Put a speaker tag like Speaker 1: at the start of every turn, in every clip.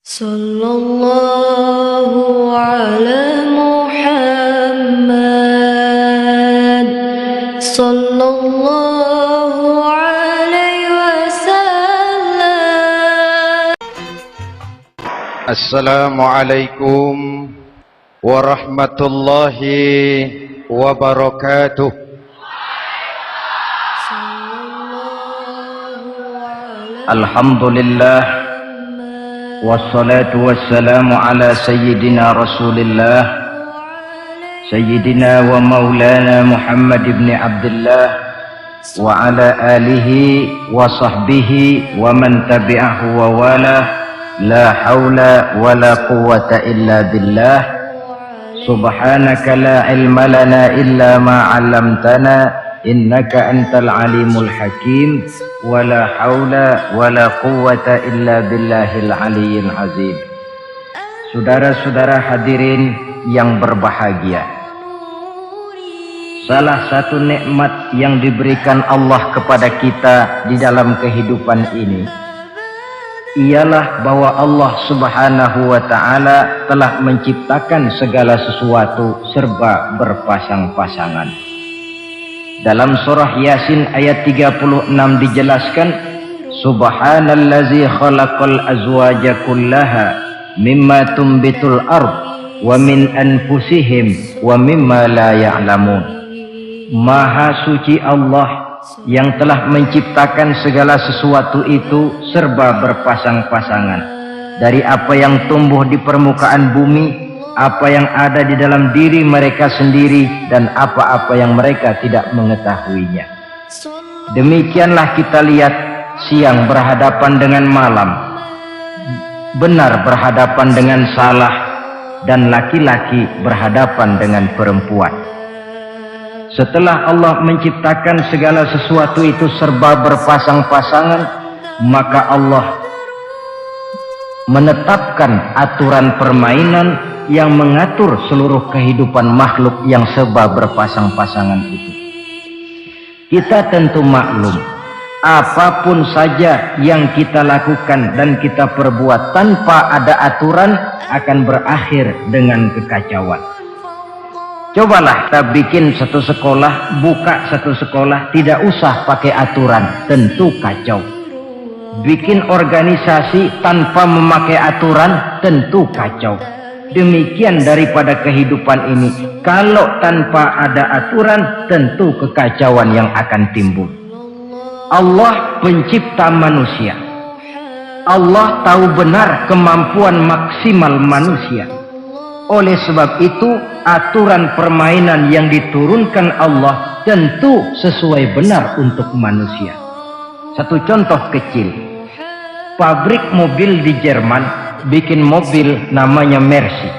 Speaker 1: Sallallahu ala Muhammad Sallallahu alaihi wasallam.
Speaker 2: Assalamualaikum warahmatullahi wabarakatuh.
Speaker 3: Alhamdulillah wassalatu wassalamu ala sayyidina rasulillah sayyidina wa maulana Muhammad ibn Abdullah wa ala alihi wa sahbihi wa man tabi'ahu wa wala la hawla wa la quwwata illa billah subhanaka la ilma lana illa ma 'allamtana innaka antal alimul hakim wala haula wala quwwata illa billahil aliyyil azim. Saudara-saudara hadirin yang berbahagia, salah satu nikmat yang diberikan Allah kepada kita di dalam kehidupan ini ialah bahwa Allah Subhanahu wa ta'ala telah menciptakan segala sesuatu serba berpasang-pasangan. Dalam surah Yasin ayat 36 dijelaskan, Subhanallazi khalaqal azwaja kullaha mimma tumbitul ard wa min anfusihim wa mimma la ya'lamun. Maha suci Allah yang telah menciptakan segala sesuatu itu serba berpasang-pasangan, dari apa yang tumbuh di permukaan bumi, apa yang ada di dalam diri mereka sendiri, dan apa-apa yang mereka tidak mengetahuinya. Demikianlah kita lihat siang berhadapan dengan malam, benar berhadapan dengan salah, dan laki-laki berhadapan dengan perempuan. Setelah Allah menciptakan segala sesuatu itu serba berpasang-pasangan, maka Allah menetapkan aturan permainan yang mengatur seluruh kehidupan makhluk yang serba berpasang-pasangan itu. Kita tentu maklum, apapun saja yang kita lakukan dan kita perbuat tanpa ada aturan akan berakhir dengan kekacauan. Cobalah kita bikin satu sekolah, buka satu sekolah, tidak usah pakai aturan, tentu kacau. Bikin organisasi tanpa memakai aturan, tentu kacau. Demikian daripada kehidupan ini, kalau tanpa ada aturan tentu kekacauan yang akan timbul. Allah pencipta manusia, Allah tahu benar kemampuan maksimal manusia. Oleh sebab itu aturan permainan yang diturunkan Allah tentu sesuai benar untuk manusia. Satu contoh kecil, pabrik mobil di Jerman bikin mobil namanya Mercy.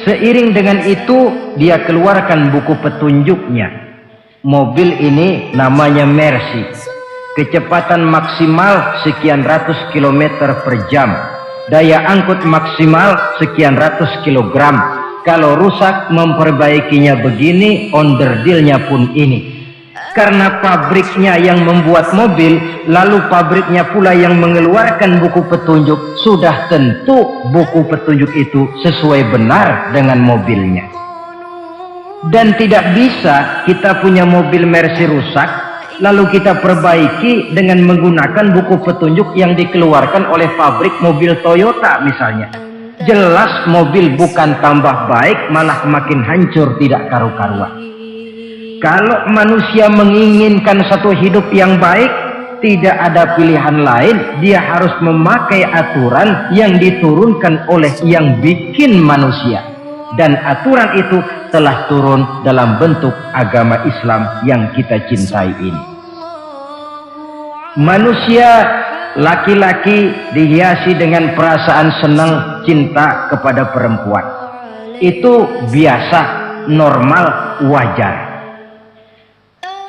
Speaker 3: Seiring dengan itu dia keluarkan buku petunjuknya. Mobil ini namanya Mercy, kecepatan maksimal sekian ratus kilometer per jam, daya angkut maksimal sekian ratus kilogram. Kalau rusak memperbaikinya begini, onderdilnya pun ini. Karena pabriknya yang membuat mobil, lalu pabriknya pula yang mengeluarkan buku petunjuk, sudah tentu buku petunjuk itu sesuai benar dengan mobilnya. Dan tidak bisa kita punya mobil Mercy rusak lalu kita perbaiki dengan menggunakan buku petunjuk yang dikeluarkan oleh pabrik mobil Toyota misalnya. Jelas mobil bukan tambah baik, malah makin hancur tidak karu-karuan. Kalau manusia menginginkan satu hidup yang baik, tidak ada pilihan lain, dia harus memakai aturan yang diturunkan oleh yang bikin manusia. Dan aturan itu telah turun dalam bentuk agama Islam yang kita cintai ini. Manusia laki-laki dihiasi dengan perasaan senang cinta kepada perempuan. Itu biasa, normal, wajar.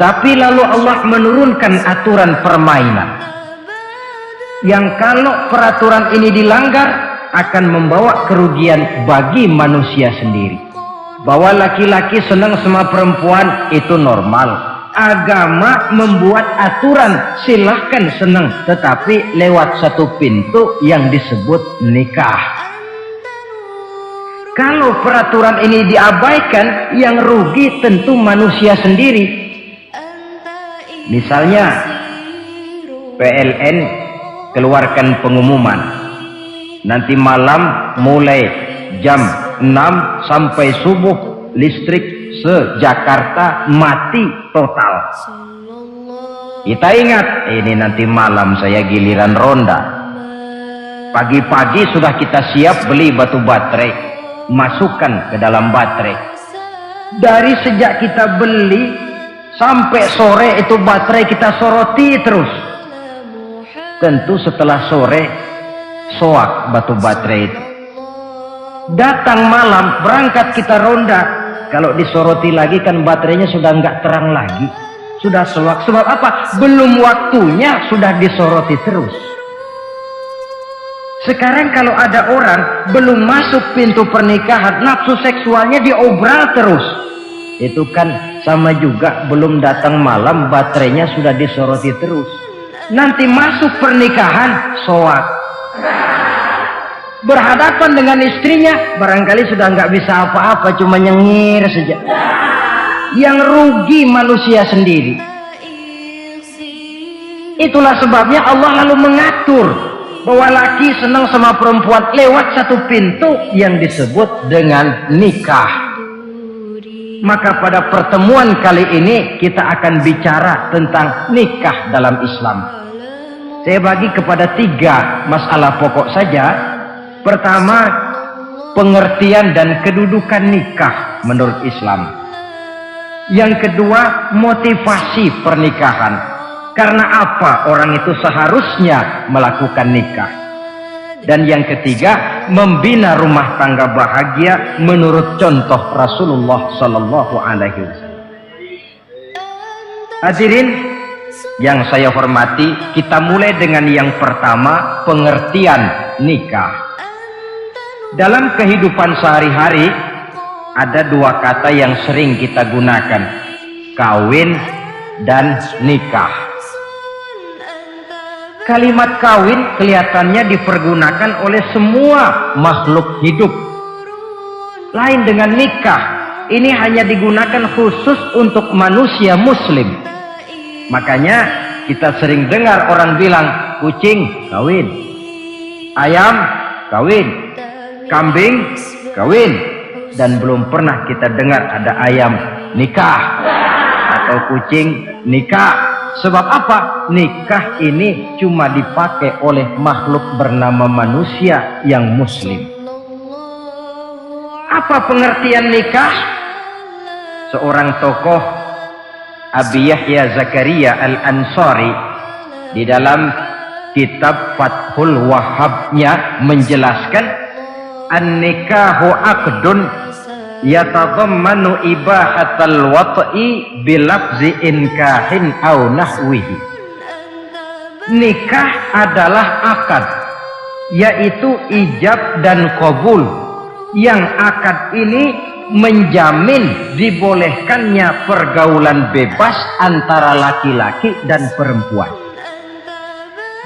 Speaker 3: Tapi lalu Allah menurunkan aturan permainan yang kalau peraturan ini dilanggar akan membawa kerugian bagi manusia sendiri. Bahwa laki-laki senang sama perempuan itu normal, agama membuat aturan silahkan senang, tetapi lewat satu pintu yang disebut nikah. Kalau peraturan ini diabaikan, yang rugi tentu manusia sendiri. Misalnya PLN keluarkan pengumuman, nanti malam mulai jam 6 sampai subuh listrik se-Jakarta mati total. Kita ingat, ini nanti malam saya giliran ronda. Pagi-pagi sudah kita siap beli batu baterai, masukkan ke dalam baterai. Dari sejak kita beli sampai sore itu baterai kita soroti terus. Tentu setelah sore soak batu baterai itu. Datang malam berangkat kita ronda. Kalau disoroti lagi kan baterainya sudah nggak terang lagi, sudah soak. Sebab apa? Belum waktunya sudah disoroti terus. Sekarang kalau ada orang belum masuk pintu pernikahan, nafsu seksualnya diobral terus. Itu kan sama juga belum datang malam baterainya sudah disoroti terus. Nanti masuk pernikahan soak. Berhadapan dengan istrinya barangkali sudah nggak bisa apa-apa, cuma nyengir saja. Yang rugi manusia sendiri. Itulah sebabnya Allah lalu mengatur bahwa laki senang sama perempuan lewat satu pintu yang disebut dengan nikah. Maka pada pertemuan kali ini kita akan bicara tentang nikah dalam Islam. Saya bagi kepada 3 masalah pokok saja. Pertama, pengertian dan kedudukan nikah menurut Islam. Yang kedua, motivasi pernikahan. Karena apa orang itu seharusnya melakukan nikah. Dan yang ketiga, membina rumah tangga bahagia menurut contoh Rasulullah Sallallahu Alaihi Wasallam. Hadirin yang saya hormati, kita mulai dengan yang pertama, pengertian nikah. Dalam kehidupan sehari-hari ada 2 kata yang sering kita gunakan, kawin dan nikah. Kalimat kawin kelihatannya dipergunakan oleh semua makhluk hidup. Lain dengan nikah, ini hanya digunakan khusus untuk manusia muslim. Makanya kita sering dengar orang bilang kucing kawin, ayam kawin, kambing kawin, dan belum pernah kita dengar ada ayam nikah atau kucing nikah. Sebab apa? Nikah ini cuma dipakai oleh makhluk bernama manusia yang muslim. Apa pengertian nikah? Seorang tokoh, Abi Yahya Zakaria Al-Ansari, di dalam kitab Fathul Wahhabnya menjelaskan, an-nikahu aqdun yatadammanu ibahatal wat'i bilafzi inkahin au nahwihi. Nikah adalah akad, yaitu ijab dan qabul, yang akad ini menjamin dibolehkannya pergaulan bebas antara laki-laki dan perempuan.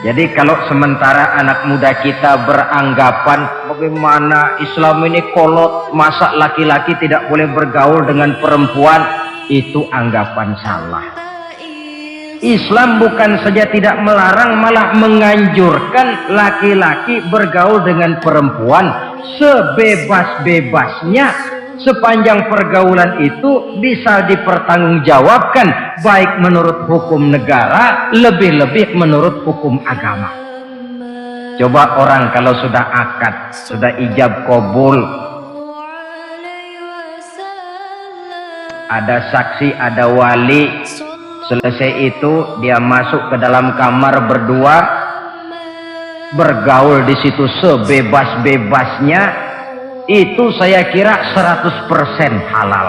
Speaker 3: Jadi kalau sementara anak muda kita beranggapan bagaimana Islam ini kolot, masa laki-laki tidak boleh bergaul dengan perempuan, itu anggapan salah. Islam bukan saja tidak melarang, malah menganjurkan laki-laki bergaul dengan perempuan sebebas-bebasnya, sepanjang pergaulan itu bisa dipertanggungjawabkan baik menurut hukum negara, lebih-lebih menurut hukum agama. Coba orang kalau sudah akad, sudah ijab qabul, ada saksi, ada wali, selesai itu dia masuk ke dalam kamar berdua, bergaul di situ sebebas-bebasnya, itu saya kira 100% halal.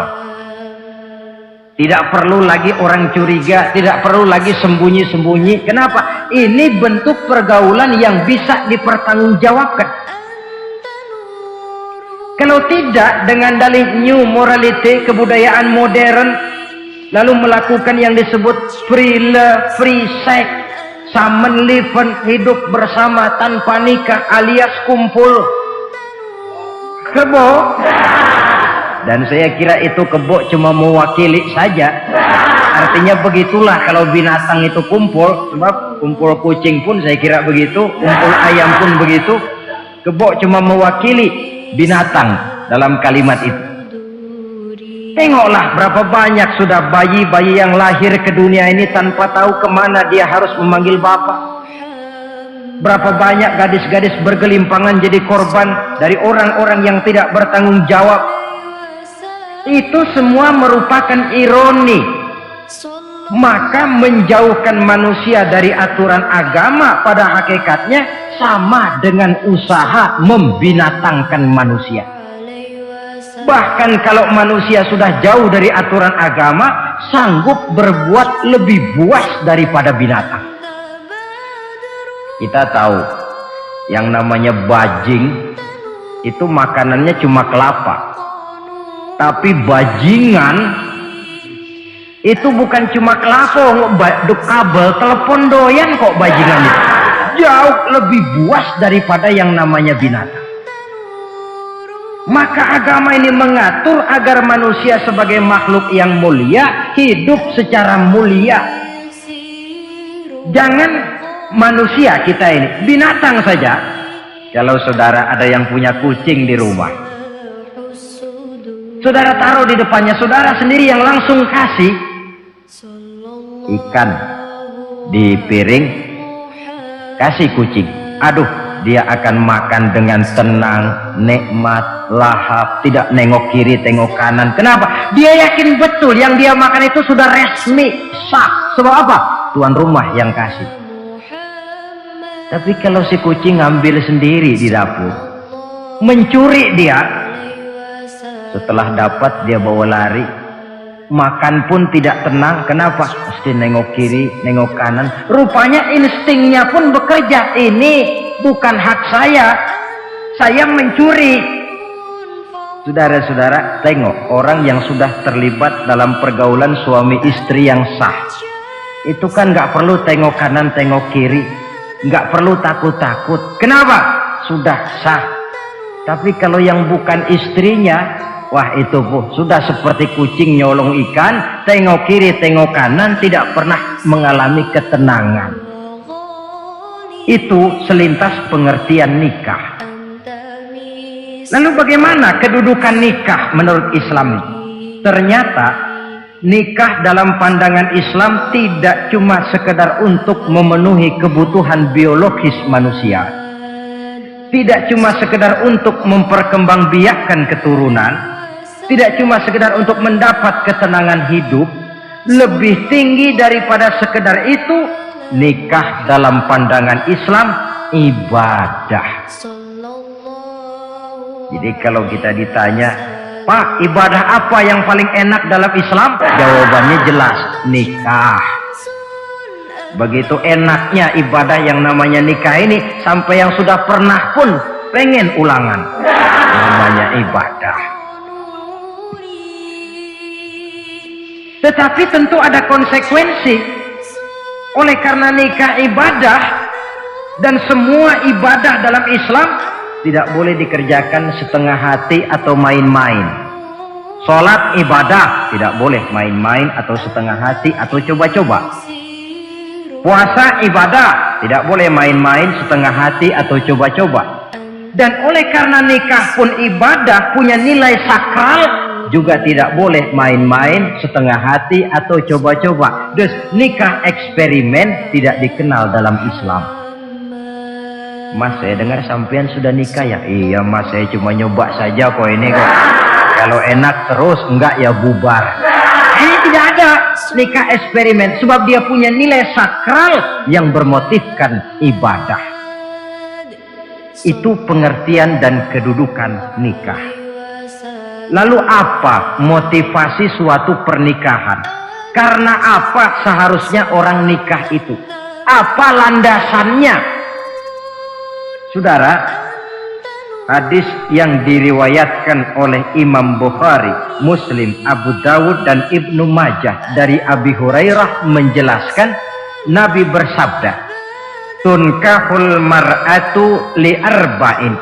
Speaker 3: Tidak perlu lagi orang curiga, tidak perlu lagi sembunyi-sembunyi. Kenapa? Ini bentuk pergaulan yang bisa dipertanggungjawabkan. Kalau tidak, dengan dalih new morality, kebudayaan modern, lalu melakukan yang disebut free love, free sex, samen liven, hidup bersama tanpa nikah alias kumpul kebo. Dan saya kira itu kebo cuma mewakili saja. Artinya begitulah kalau binatang itu kumpul, sebab kumpul kucing pun saya kira begitu, kumpul ayam pun begitu. Kebo cuma mewakili binatang dalam kalimat itu. Tengoklah berapa banyak sudah bayi-bayi yang lahir ke dunia ini tanpa tahu kemana dia harus memanggil bapak. Berapa banyak gadis-gadis bergelimpangan jadi korban dari orang-orang yang tidak bertanggung jawab. Itu semua merupakan ironi. Maka menjauhkan manusia dari aturan agama pada hakikatnya sama dengan usaha membinatangkan manusia. Bahkan kalau manusia sudah jauh dari aturan agama, sanggup berbuat lebih buas daripada binatang. Kita tahu yang namanya bajing itu makanannya cuma kelapa. Tapi bajingan itu bukan cuma kelapa, kabel telepon doyan kok bajingan itu. Jauh lebih buas daripada yang namanya binatang. Maka agama ini mengatur agar manusia sebagai makhluk yang mulia hidup secara mulia. Jangan manusia kita ini, binatang saja. Kalau saudara ada yang punya kucing di rumah, saudara taruh di depannya, saudara sendiri yang langsung kasih ikan di piring, kasih kucing. Aduh, dia akan makan dengan tenang, nikmat, lahap, tidak nengok kiri, tengok kanan. Kenapa? Dia yakin betul yang dia makan itu sudah resmi, sah. Sebab apa? Tuan rumah yang kasih. Tapi kalau si kucing ngambil sendiri di dapur, mencuri dia, setelah dapat dia bawa lari, makan pun tidak tenang. Kenapa? Mesti nengok kiri, nengok kanan. Rupanya instingnya pun bekerja. Ini bukan hak saya mencuri. Saudara-saudara, tengok orang yang sudah terlibat dalam pergaulan suami istri yang sah, itu kan nggak perlu tengok kanan, tengok kiri, nggak perlu takut-takut. Kenapa? Sudah sah. Tapi kalau yang bukan istrinya, wah itu sudah seperti kucing nyolong ikan, tengok kiri, tengok kanan, tidak pernah mengalami ketenangan. Itu selintas pengertian nikah. Lalu bagaimana kedudukan nikah menurut Islam? Ternyata nikah dalam pandangan Islam tidak cuma sekedar untuk memenuhi kebutuhan biologis manusia, tidak cuma sekedar untuk memperkembangbiakkan keturunan, tidak cuma sekedar untuk mendapat ketenangan hidup. Lebih tinggi daripada sekedar itu, nikah dalam pandangan Islam ibadah. Jadi kalau kita ditanya, Pak, ibadah apa yang paling enak dalam Islam? Jawabannya jelas, nikah. Begitu enaknya ibadah yang namanya nikah ini, sampai yang sudah pernah pun pengen ulangan. Namanya ibadah. Tetapi tentu ada konsekuensi. Oleh karena nikah ibadah, dan semua ibadah dalam Islam tidak boleh dikerjakan setengah hati atau main-main. Sholat ibadah, tidak boleh main-main atau setengah hati atau coba-coba. Puasa ibadah, tidak boleh main-main, setengah hati atau coba-coba. Dan oleh karena nikah pun ibadah, punya nilai sakral, juga tidak boleh main-main, setengah hati atau coba-coba. Dus nikah eksperimen tidak dikenal dalam Islam. Mas, saya dengar sampean sudah nikah ya? Iya mas, saya cuma nyoba saja kok ini kok. Kalau enak terus, enggak ya bubar. Ini tidak ada nikah eksperimen, sebab dia punya nilai sakral yang bermotifkan ibadah. Itu pengertian dan kedudukan nikah. Lalu apa motivasi suatu pernikahan? Karena apa seharusnya orang nikah itu? Apa landasannya? Saudara, Hadis yang diriwayatkan oleh Imam Bukhari, Muslim, Abu Dawud dan Ibnu Majah dari Abi Hurairah menjelaskan Nabi bersabda, "Tunkahul mar'atu li arba'in."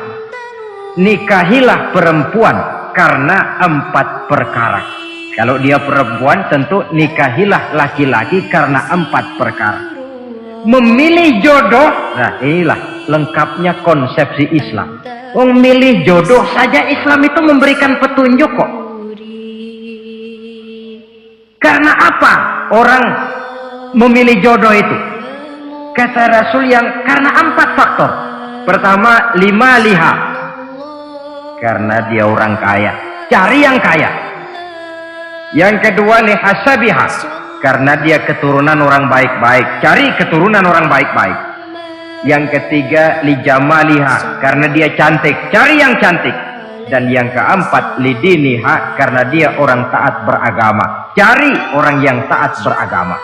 Speaker 3: Nikahilah perempuan karena 4 perkara. Kalau dia perempuan tentu nikahilah laki-laki karena 4 perkara. Memilih jodoh, nah inilah lengkapnya konsepsi Islam. Memilih jodoh saja Islam itu memberikan petunjuk kok. Karena apa orang memilih jodoh itu? Kata Rasul yang karena 4 faktor. Pertama, lima liha. Karena dia orang kaya, cari yang kaya. Yang kedua, lihasabiha. Karena dia keturunan orang baik-baik, cari keturunan orang baik-baik. Yang ketiga, lijamaliha, karena dia cantik, cari yang cantik. Dan yang keempat, lidiniha, karena dia orang taat beragama, cari orang yang taat beragama.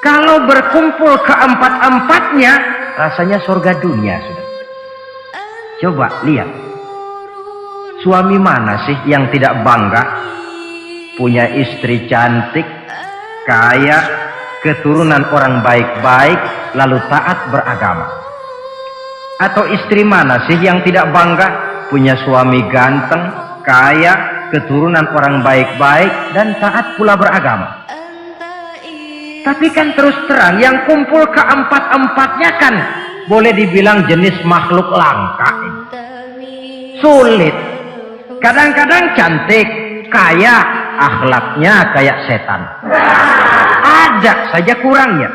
Speaker 3: Kalau berkumpul keempat-empatnya, rasanya surga dunia sudah. Coba lihat, suami mana sih yang tidak bangga punya istri cantik, kaya, keturunan orang baik-baik, lalu taat beragama? Atau istri mana sih yang tidak bangga punya suami ganteng, kaya, keturunan orang baik-baik, dan taat pula beragama? Tapi kan terus terang yang kumpul keempat-empatnya kan boleh dibilang jenis makhluk langka. Sulit. Kadang-kadang cantik, kaya, akhlaknya kayak setan. Ada saja kurangnya.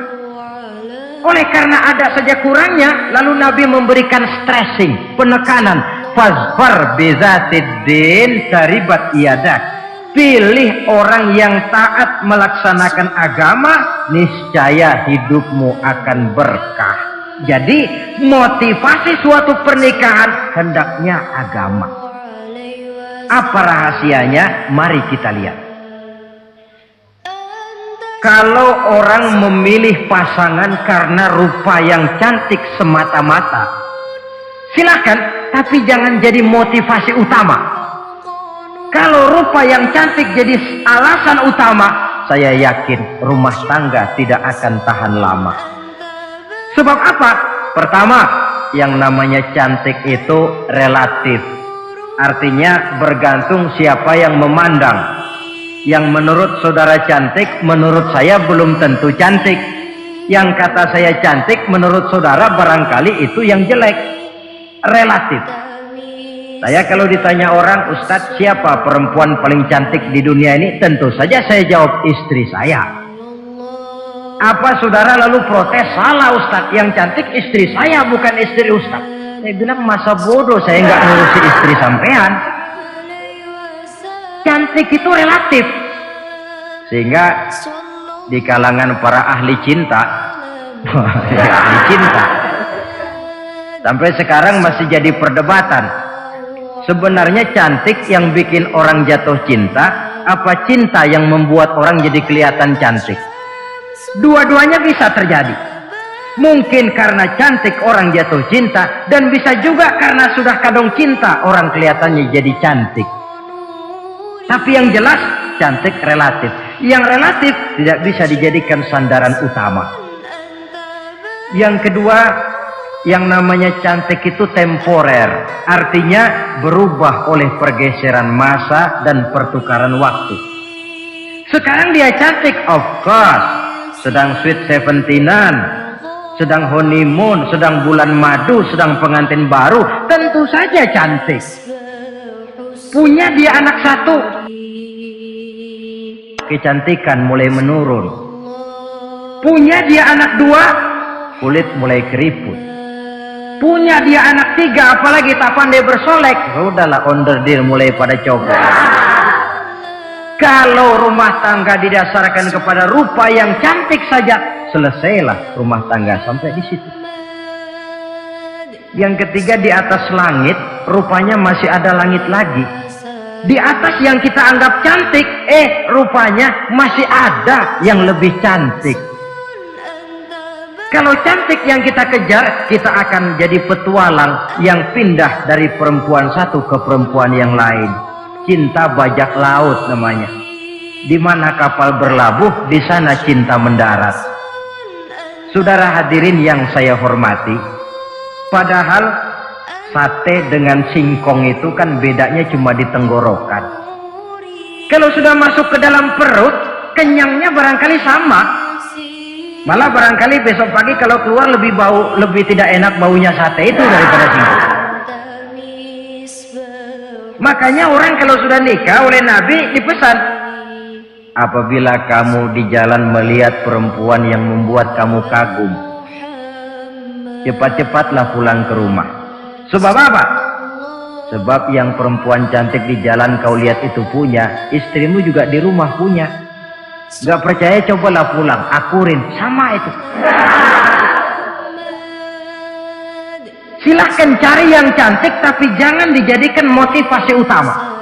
Speaker 3: Oleh karena ada saja kurangnya, lalu Nabi memberikan stressing, penekanan. Fazfar bizatiddin taribat yadak. Pilih orang yang taat melaksanakan agama, niscaya hidupmu akan berkah. Jadi motivasi suatu pernikahan hendaknya agama. Apa rahasianya? Mari kita lihat. Kalau orang memilih pasangan karena rupa yang cantik semata-mata, silahkan, tapi jangan jadi motivasi utama. Kalau rupa yang cantik jadi alasan utama, saya yakin rumah tangga tidak akan tahan lama. Sebab apa? Pertama, yang namanya cantik itu relatif. Artinya bergantung siapa yang memandang. Yang menurut saudara cantik, menurut saya belum tentu cantik. Yang kata saya cantik, menurut saudara barangkali itu yang jelek. Relatif. Saya kalau ditanya orang, Ustadz, siapa perempuan paling cantik di dunia ini? Tentu saja saya jawab istri saya. Apa saudara lalu protes? Salah Ustadz, yang cantik istri saya bukan istri Ustadz. Saya bilang masa bodoh saya nggak ngurusi istri sampean. Cantik itu relatif. Sehingga di kalangan para ahli cinta, ahli cinta, sampai sekarang masih jadi perdebatan. Sebenarnya cantik yang bikin orang jatuh cinta, apa cinta yang membuat orang jadi kelihatan cantik? Dua-duanya bisa terjadi. Mungkin karena cantik orang jatuh cinta, dan bisa juga karena sudah kadung cinta orang kelihatannya jadi cantik. Tapi yang jelas cantik relatif. Yang relatif tidak bisa dijadikan sandaran utama. Yang kedua, yang namanya cantik itu temporer. Artinya berubah oleh pergeseran masa dan pertukaran waktu. Sekarang dia cantik, of course, sedang sweet 17-an, sedang honeymoon, sedang bulan madu, sedang pengantin baru, tentu saja cantik. Punya dia anak satu, kecantikan mulai menurun. Punya dia anak dua, kulit mulai keriput. Punya dia anak tiga, apalagi tak pandai bersolek, udahlah onderdeal mulai pada copot. Kalau rumah tangga didasarkan kepada rupa yang cantik saja, selesailah rumah tangga sampai di situ. Yang ketiga, di atas langit rupanya masih ada langit lagi. Di atas yang kita anggap cantik, rupanya masih ada yang lebih cantik. Kalau cantik yang kita kejar, kita akan jadi petualang yang pindah dari perempuan satu ke perempuan yang lain. Cinta bajak laut namanya. Di mana kapal berlabuh, di sana cinta mendarat. Saudara hadirin yang saya hormati, padahal sate dengan singkong itu kan bedanya cuma di tenggorokan. Kalau sudah masuk ke dalam perut, kenyangnya barangkali sama. Malah barangkali besok pagi kalau keluar lebih tidak enak baunya sate itu daripada singkong. Makanya orang kalau sudah nikah oleh Nabi dipesan, apabila kamu di jalan melihat perempuan yang membuat kamu kagum, cepat-cepatlah pulang ke rumah. Sebab apa? Sebab yang perempuan cantik di jalan kau lihat itu punya, istrimu juga di rumah punya. Gak percaya cobalah pulang, akurin, sama itu. Silahkan cari yang cantik, tapi jangan dijadikan motivasi utama.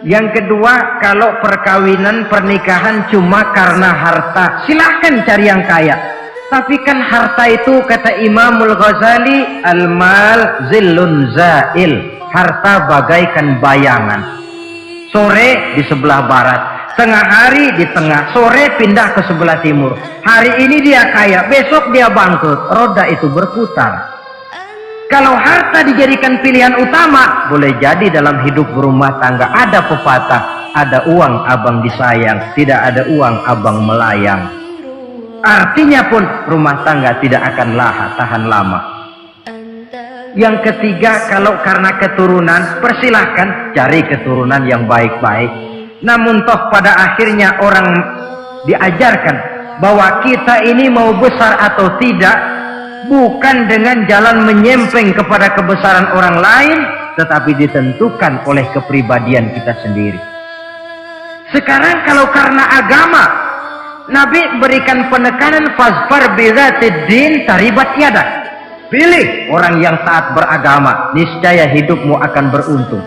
Speaker 3: Yang kedua, kalau perkawinan, pernikahan cuma karena harta, silahkan cari yang kaya. Tapi kan harta itu, kata Imamul Ghazali, al-mal zillun zail. Harta bagaikan bayangan. Sore di sebelah barat, tengah hari di tengah, sore pindah ke sebelah timur. Hari ini dia kaya, besok dia bangkrut. Roda itu berputar. Kalau harta dijadikan pilihan utama, boleh jadi dalam hidup berumah tangga ada pepatah, ada uang abang disayang, tidak ada uang abang melayang. Artinya pun rumah tangga tidak akan tahan lama. Yang ketiga, kalau karena keturunan, persilahkan cari keturunan yang baik-baik. Namun toh pada akhirnya orang diajarkan bahwa kita ini mau besar atau tidak bukan dengan jalan menyempeng kepada kebesaran orang lain, tetapi ditentukan oleh kepribadian kita sendiri. Sekarang kalau karena agama, Nabi berikan penekanan fasfar bizatid din taribat yadak. Pilih orang yang taat beragama, niscaya hidupmu akan beruntung.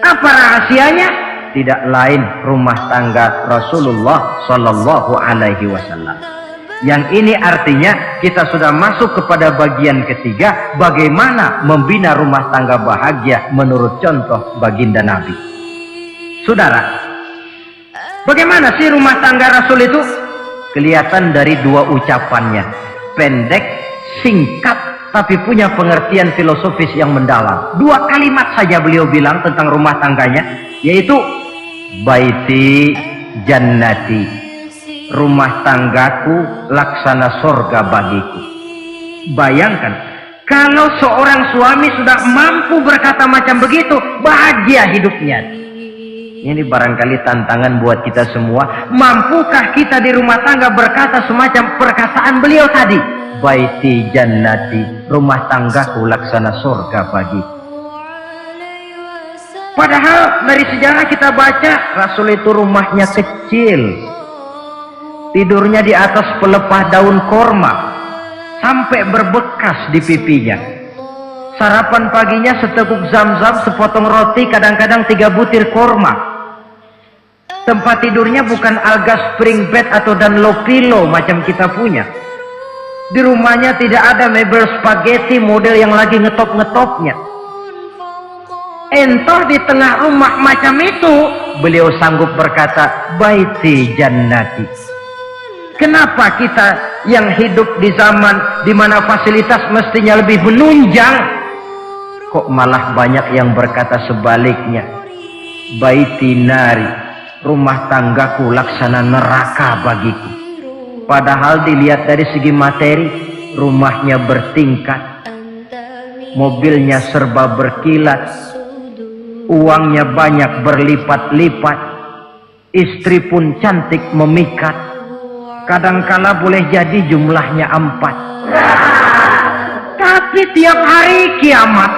Speaker 3: Apa rahasianya? Tidak lain rumah tangga Rasulullah Sallallahu Alaihi Wasallam. Yang ini artinya kita sudah masuk kepada bagian ketiga, bagaimana membina rumah tangga bahagia menurut contoh baginda Nabi. Saudara, bagaimana sih rumah tangga Rasul itu? Kelihatan dari dua ucapannya, pendek, singkat, tapi punya pengertian filosofis yang mendalam. Dua kalimat saja beliau bilang tentang rumah tangganya, yaitu baiti jannati, rumah tanggaku laksana sorga bagiku. Bayangkan kalau seorang suami sudah mampu berkata macam begitu, bahagia hidupnya. Ini barangkali tantangan buat kita semua. Mampukah kita di rumah tangga berkata semacam perkataan beliau tadi, baiti jannati, rumah tanggaku laksana surga bagiku. Padahal dari sejarah kita baca, Rasul itu rumahnya kecil, tidurnya di atas pelepah daun korma sampai berbekas di pipinya. Sarapan paginya seteguk zam-zam, sepotong roti, kadang-kadang 3 butir korma. Tempat tidurnya bukan alga spring bed atau Dunlopillow macam kita punya. Di rumahnya tidak ada mebel spaghetti model yang lagi ngetop-ngetopnya. Entah di tengah rumah macam itu, beliau sanggup berkata, baiti jannati. Kenapa kita yang hidup di zaman di mana fasilitas mestinya lebih menunjang, kok malah banyak yang berkata sebaliknya, baiti nari, rumah tanggaku laksana neraka bagiku. Padahal dilihat dari segi materi, rumahnya bertingkat, mobilnya serba berkilat, uangnya banyak berlipat-lipat, istri pun cantik memikat, kadangkala boleh jadi jumlahnya 4. Tapi tiap hari kiamat.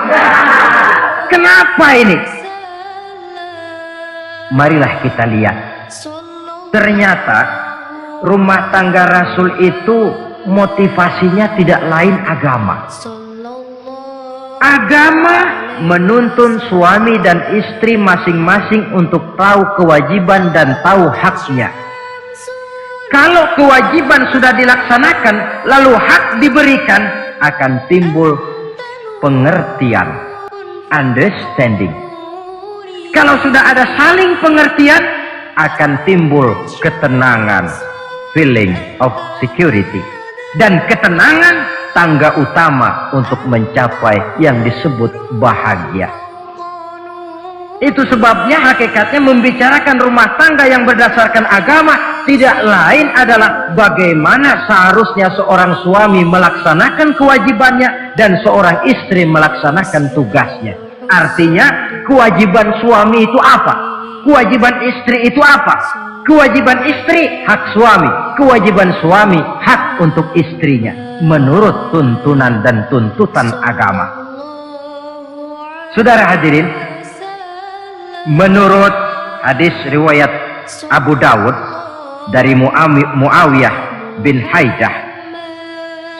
Speaker 3: Kenapa ini? Marilah kita lihat. Ternyata rumah tangga Rasul itu motivasinya tidak lain agama. Agama menuntun suami dan istri masing-masing untuk tahu kewajiban dan tahu haknya. Kalau kewajiban sudah dilaksanakan, lalu hak diberikan, akan timbul pengertian, understanding. Kalau sudah ada saling pengertian, akan timbul ketenangan, feeling of security. Dan ketenangan tangga utama untuk mencapai yang disebut bahagia. Itu sebabnya hakikatnya membicarakan rumah tangga yang berdasarkan agama tidak lain adalah bagaimana seharusnya seorang suami melaksanakan kewajibannya dan seorang istri melaksanakan tugasnya. Artinya kewajiban suami itu apa? Kewajiban istri itu apa? Kewajiban istri hak suami, kewajiban suami hak untuk istrinya menurut tuntunan dan tuntutan agama. Saudara hadirin, menurut hadis riwayat Abu Dawud dari Muawiyah bin Haidah,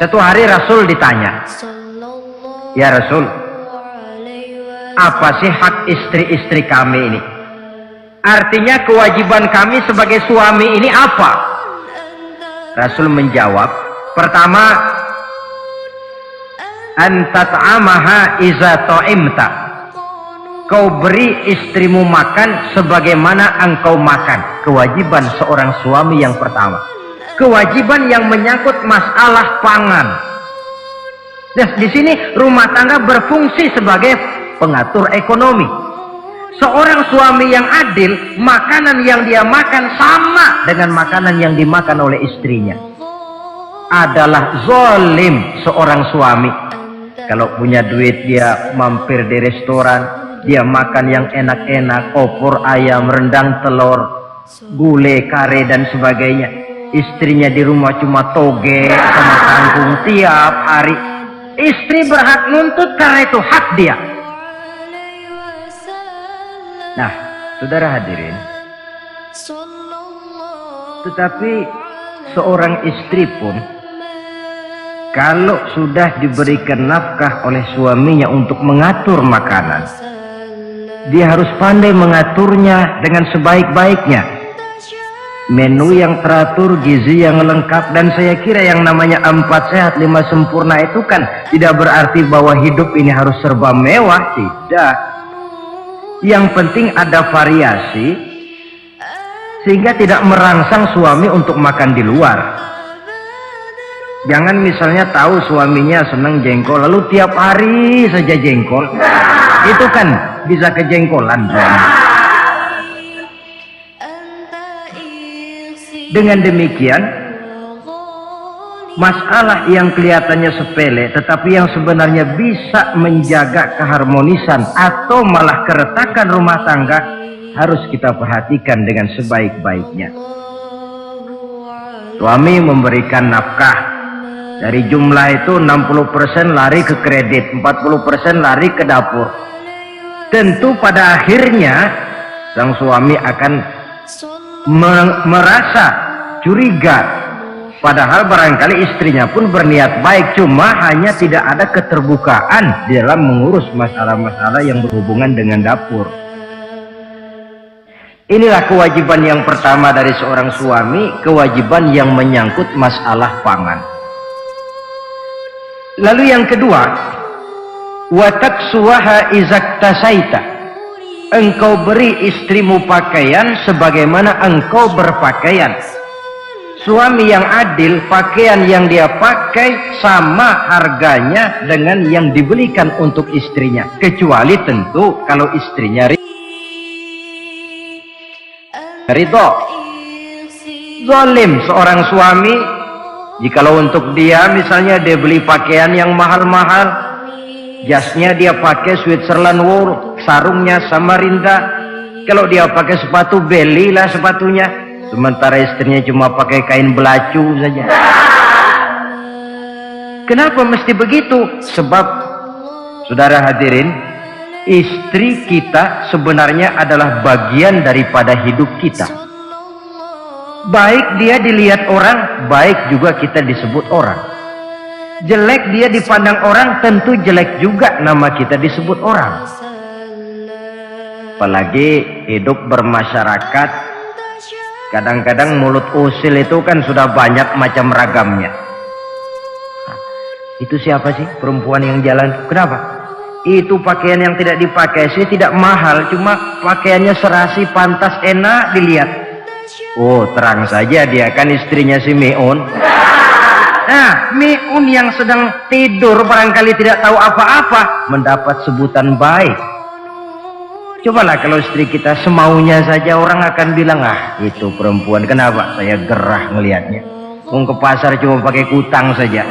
Speaker 3: satu hari Rasul ditanya, "Ya Rasul, apa sih hak istri-istri kami ini? Artinya kewajiban kami sebagai suami ini apa?" Rasul menjawab, pertama, antat'amaha iza ta'imta. Kau beri istrimu makan sebagaimana engkau makan. Kewajiban seorang suami yang pertama. Kewajiban yang menyangkut masalah pangan. Nah, di sini rumah tangga berfungsi sebagai pengatur ekonomi. Seorang suami yang adil, makanan yang dia makan sama dengan makanan yang dimakan oleh istrinya. Adalah zalim seorang suami. Kalau punya duit dia mampir di restoran, dia makan yang enak-enak, opor ayam, rendang telur, gulai, kare dan sebagainya. Istrinya di rumah cuma toge sama kangkung tiap hari. Istri berhak nuntut karena itu hak dia. Nah, saudara hadirin, tetapi seorang istri pun kalau sudah diberikan nafkah oleh suaminya untuk mengatur makanan, dia harus pandai mengaturnya dengan sebaik-baiknya. Menu yang teratur, gizi yang lengkap, dan saya kira yang namanya 4 sehat 5 sempurna itu kan tidak berarti bahwa hidup ini harus serba mewah, tidak. Yang penting ada variasi sehingga tidak merangsang suami untuk makan di luar. Jangan misalnya tahu suaminya senang jengkol lalu tiap hari saja jengkol, itu kan bisa kejengkolan. Dengan demikian, masalah yang kelihatannya sepele tetapi yang sebenarnya bisa menjaga keharmonisan atau malah keretakan rumah tangga harus kita perhatikan dengan sebaik-baiknya. Suami memberikan nafkah, dari jumlah itu 60% lari ke kredit, 40% lari ke dapur. Tentu pada akhirnya sang suami akan merasa curiga, padahal barangkali istrinya pun berniat baik, cuma hanya tidak ada keterbukaan di dalam mengurus masalah-masalah yang berhubungan dengan dapur. Inilah kewajiban yang pertama dari seorang suami, kewajiban yang menyangkut masalah pangan. Lalu yang kedua, wa taksuwaha izaktasaita. Engkau beri istrimu pakaian sebagaimana engkau berpakaian. Suami yang adil, pakaian yang dia pakai sama harganya dengan yang dibelikan untuk istrinya, kecuali tentu kalau istrinya ridho. Zalim seorang suami jikalau untuk dia misalnya dia beli pakaian yang mahal-mahal, jasnya dia pakai Switzerland wool, sarungnya Samarinda, kalau dia pakai sepatu belilah sepatunya, sementara istrinya cuma pakai kain belacu saja. Kenapa mesti begitu? Sebab saudara hadirin, istri kita sebenarnya adalah bagian daripada hidup kita. Baik dia dilihat orang, baik juga kita disebut orang. Jelek dia dipandang orang, tentu jelek juga nama kita disebut orang. Apalagi hidup bermasyarakat Kadang-kadang mulut usil itu kan sudah banyak macam ragamnya. Itu siapa sih perempuan yang jalan? Kenapa? Itu pakaian yang tidak dipakai sih tidak mahal, cuma pakaiannya serasi, pantas, enak dilihat. Oh, terang saja dia kan istrinya si Mi'un. Nah, Mi'un yang sedang tidur barangkali tidak tahu apa-apa mendapat sebutan baik. Cobalah kalau istri kita semaunya saja, orang akan bilang, ah itu perempuan, kenapa saya gerah ngelihatnya, mau ke pasar cuma pakai kutang saja.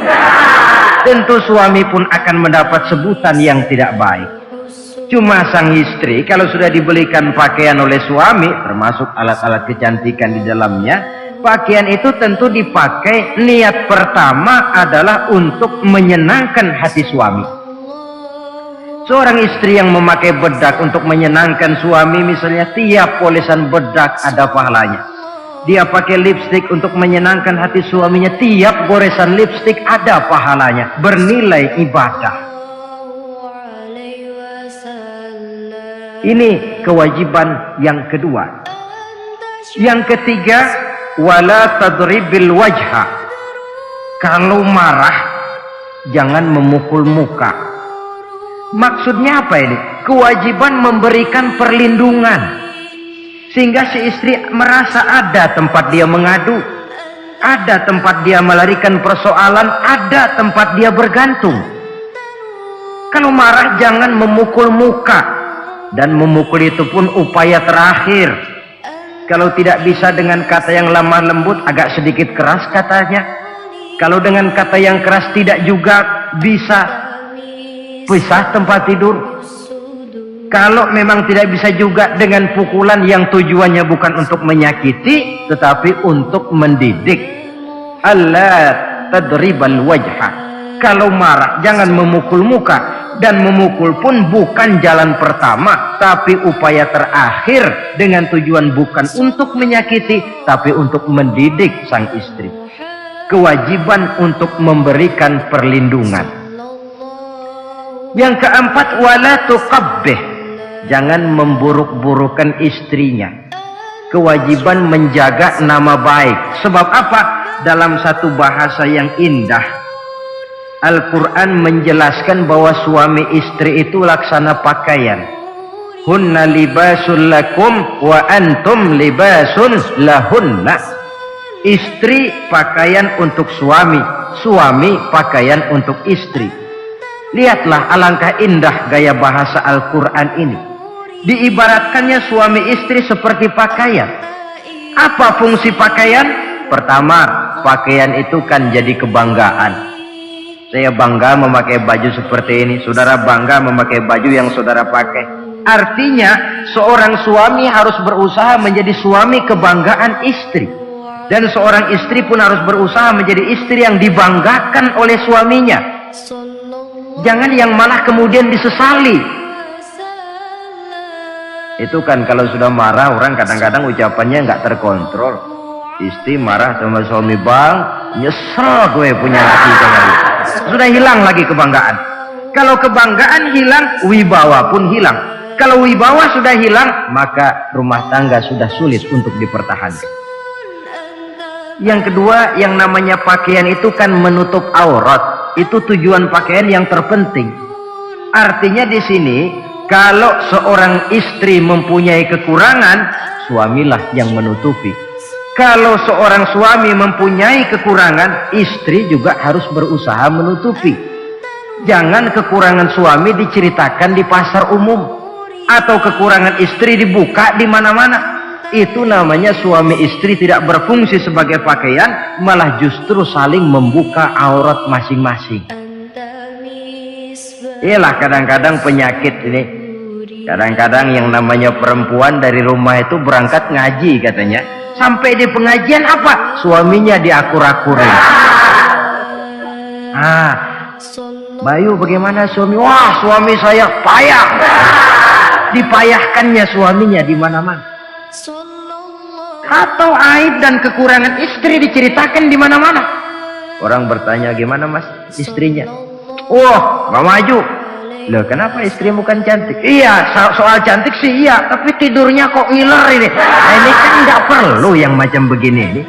Speaker 3: Tentu suami pun akan mendapat sebutan yang tidak baik. Cuma sang istri kalau sudah dibelikan pakaian oleh suami, termasuk alat-alat kecantikan di dalamnya, pakaian itu tentu dipakai niat pertama adalah untuk menyenangkan hati suami. Seorang istri yang memakai bedak untuk menyenangkan suami, misalnya tiap polesan bedak ada pahalanya. Dia pakai lipstik untuk menyenangkan hati suaminya, tiap goresan lipstik ada pahalanya, bernilai ibadah. Ini kewajiban yang kedua. Yang ketiga, wala tadribil wajha. Kalau marah jangan memukul muka. Maksudnya apa ini? Kewajiban memberikan perlindungan, sehingga si istri merasa ada tempat dia mengadu, ada tempat dia melarikan persoalan, ada tempat dia bergantung. Kalau marah jangan memukul muka, dan memukul itu pun upaya terakhir. Kalau tidak bisa dengan kata yang lemah lembut, agak sedikit keras katanya. Kalau dengan kata yang keras tidak juga bisa pisah tempat tidur. Kalau memang tidak bisa juga dengan pukulan yang tujuannya bukan untuk menyakiti tetapi untuk mendidik. Allah tadribal wajha. Kalau marah jangan memukul muka, dan memukul pun bukan jalan pertama tapi upaya terakhir, dengan tujuan bukan untuk menyakiti tapi untuk mendidik sang istri. Kewajiban untuk memberikan perlindungan. Yang keempat, wala tuqabbih. Jangan memburuk-burukan istrinya. Kewajiban menjaga nama baik. Sebab apa? Dalam satu bahasa yang indah, Al-Quran menjelaskan bahwa suami istri itu laksana pakaian. Hunna libasul lakum wa antum libasun lahunna. Istri pakaian untuk suami, suami pakaian untuk istri. Lihatlah alangkah indah gaya bahasa Al-Quran ini. Diibaratkannya suami istri seperti pakaian. Apa fungsi pakaian? Pertama, pakaian itu kan jadi kebanggaan. Saya bangga memakai baju seperti ini, saudara bangga memakai baju yang saudara pakai. Artinya seorang suami harus berusaha menjadi suami kebanggaan istri, dan seorang istri pun harus berusaha menjadi istri yang dibanggakan oleh suaminya. Jangan yang malah kemudian disesali. Itu kan kalau sudah marah orang kadang-kadang ucapannya nggak terkontrol. Istri marah sama suami, bang, nyesel gue punya laki kayak gitu. Sudah hilang lagi kebanggaan. Kalau kebanggaan hilang, wibawa pun hilang. Kalau wibawa sudah hilang, maka rumah tangga sudah sulit untuk dipertahankan. Yang kedua, yang namanya pakaian itu kan menutup aurat. Itu tujuan pakaian yang terpenting. Artinya di sini, kalau seorang istri mempunyai kekurangan, suamilah yang menutupi. Kalau seorang suami mempunyai kekurangan, istri juga harus berusaha menutupi. Jangan kekurangan suami diceritakan di pasar umum, atau kekurangan istri dibuka di mana-mana. Itu namanya suami istri tidak berfungsi sebagai pakaian, malah justru saling membuka aurat masing-masing. Iyalah kadang-kadang penyakit ini. Kadang-kadang yang namanya perempuan dari rumah itu berangkat ngaji katanya, sampai di pengajian apa? Suaminya diakur-akurin. Bayu bagaimana suami? Wah, suami saya payah. Dipayahkannya suaminya di mana-mana. Atau aib dan kekurangan istri diceritakan di mana-mana. Orang bertanya, gimana mas istrinya? Wah, nggak maju. Loh, kenapa istrimu kan cantik? Iya, soal cantik sih iya, tapi tidurnya kok ngiler ini. Nah, ini kan nggak perlu yang macam begini ini.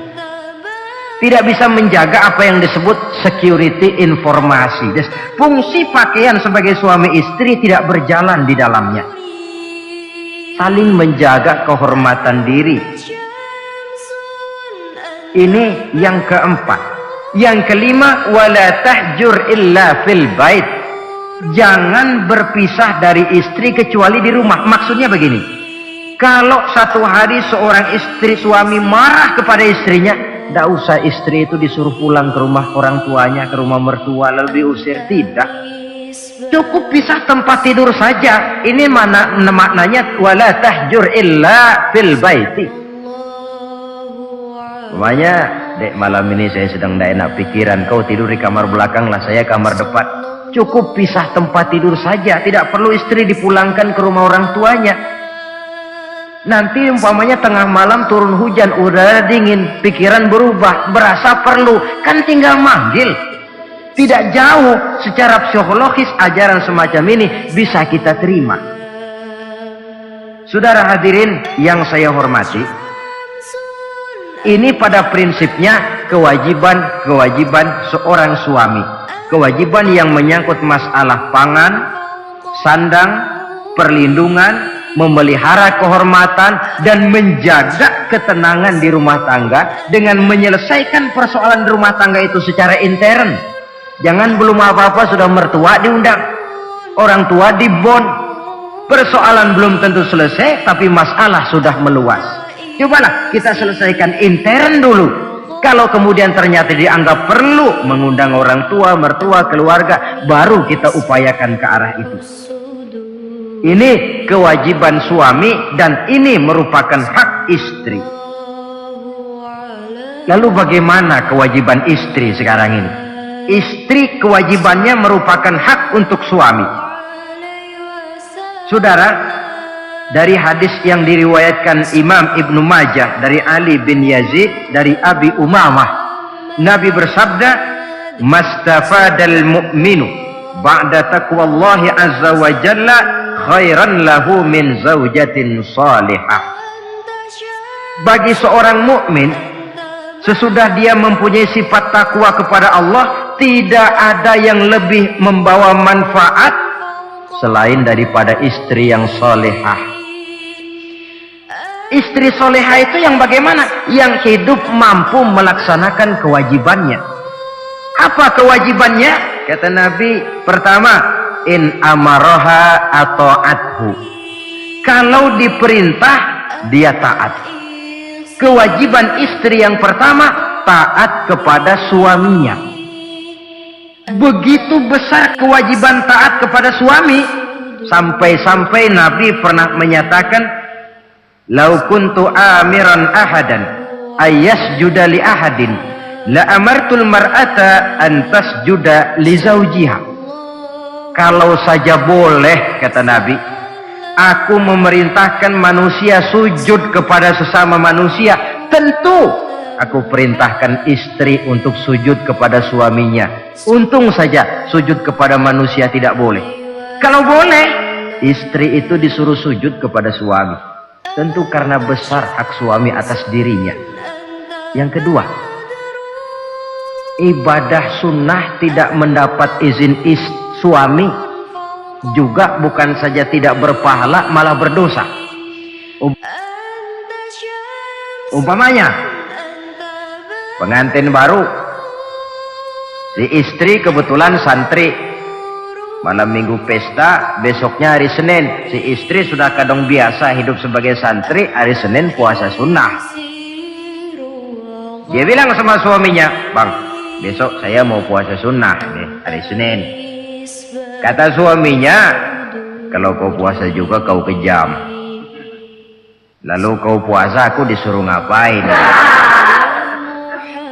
Speaker 3: Tidak bisa menjaga apa yang disebut security informasi. Fungsi pakaian sebagai suami istri tidak berjalan di dalamnya. Saling menjaga kehormatan diri. Ini yang keempat. Yang kelima, wala tahjur illa fil bait. Jangan berpisah dari istri kecuali di rumah. Maksudnya begini, kalau satu hari seorang istri suami marah kepada istrinya, tidak usah istri itu disuruh pulang ke rumah orang tuanya, ke rumah mertua lalu diusir. Tidak, cukup pisah tempat tidur saja. Ini maknanya wala tahjur illa fil baiti. Namanya, dek, malam ini saya sedang tidak enak pikiran, kau tidur di kamar belakang lah, saya kamar depan. Cukup pisah tempat tidur saja, tidak perlu istri dipulangkan ke rumah orang tuanya. Nanti umpamanya tengah malam turun hujan, udara dingin, pikiran berubah, berasa perlu, kan tinggal manggil. Tidak jauh. Secara psikologis ajaran semacam ini bisa kita terima. Saudara hadirin yang saya hormati, ini pada prinsipnya kewajiban seorang suami. Kewajiban yang menyangkut masalah pangan, sandang, perlindungan, memelihara kehormatan, dan menjaga ketenangan di rumah tangga dengan menyelesaikan persoalan di rumah tangga itu secara intern. Jangan belum apa-apa sudah mertua diundang, orang tua dibon. Persoalan belum tentu selesai, tapi masalah sudah meluas. Cobalah kita selesaikan intern dulu. Kalau kemudian ternyata dianggap perlu mengundang orang tua, mertua, keluarga, baru kita upayakan ke arah itu. Ini kewajiban suami dan ini merupakan hak istri. Lalu bagaimana kewajiban istri sekarang ini? Istri kewajibannya merupakan hak untuk suami. Saudara, dari hadis yang diriwayatkan Imam Ibnu Majah dari Ali bin Yazid dari Abi Umamah, Nabi bersabda, "Mastafadal mu'minu ba'da taqwallahi azza wa jalla khairan lahu min zaujatin salihah." Bagi seorang mukmin, sesudah dia mempunyai sifat takwa kepada Allah, tidak ada yang lebih membawa manfaat selain daripada istri yang salihah. Istri solehah itu yang bagaimana? Yang hidup mampu melaksanakan kewajibannya. Apa kewajibannya? Kata Nabi, pertama, in amaroha ata'athu. Kalau diperintah, dia taat. Kewajiban istri yang pertama, taat kepada suaminya. Begitu besar kewajiban taat kepada suami, sampai-sampai Nabi pernah menyatakan, "Lau kuntu amiran ahadan ayyasjuda li ahadin la amartul mar'ata an tasjuda li zawjiha." Kalau saja boleh, kata Nabi, aku memerintahkan manusia sujud kepada sesama manusia, tentu aku perintahkan istri untuk sujud kepada suaminya. Untung saja sujud kepada manusia tidak boleh. Kalau boleh, istri itu disuruh sujud kepada suami. Tentu karena besar hak suami atas dirinya. Yang kedua, ibadah sunnah tidak mendapat izin suami juga bukan saja tidak berpahala, malah berdosa. Umpamanya pengantin baru, si istri kebetulan santri, malam minggu pesta, besoknya hari Senin, si istri sudah kadang biasa hidup sebagai santri, hari Senin puasa sunnah. Dia bilang sama suaminya, "Bang, besok saya mau puasa sunnah nih, hari Senin." Kata suaminya, "Kalau kau puasa juga kau kejam. Lalu kau puasa, aku disuruh ngapain?"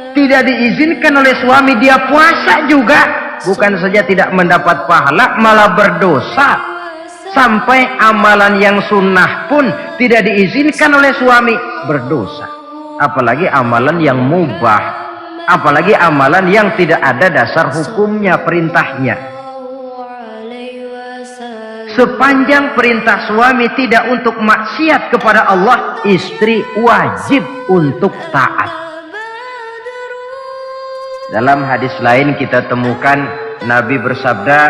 Speaker 3: Tidak diizinkan oleh suami, dia puasa juga. Bukan saja tidak mendapat pahala, malah berdosa. Sampai amalan yang sunnah pun tidak diizinkan oleh suami, berdosa. Apalagi amalan yang mubah, apalagi amalan yang tidak ada dasar hukumnya, perintahnya. Sepanjang perintah suami tidak untuk maksiat kepada Allah, istri wajib untuk taat. Dalam hadis lain kita temukan Nabi bersabda,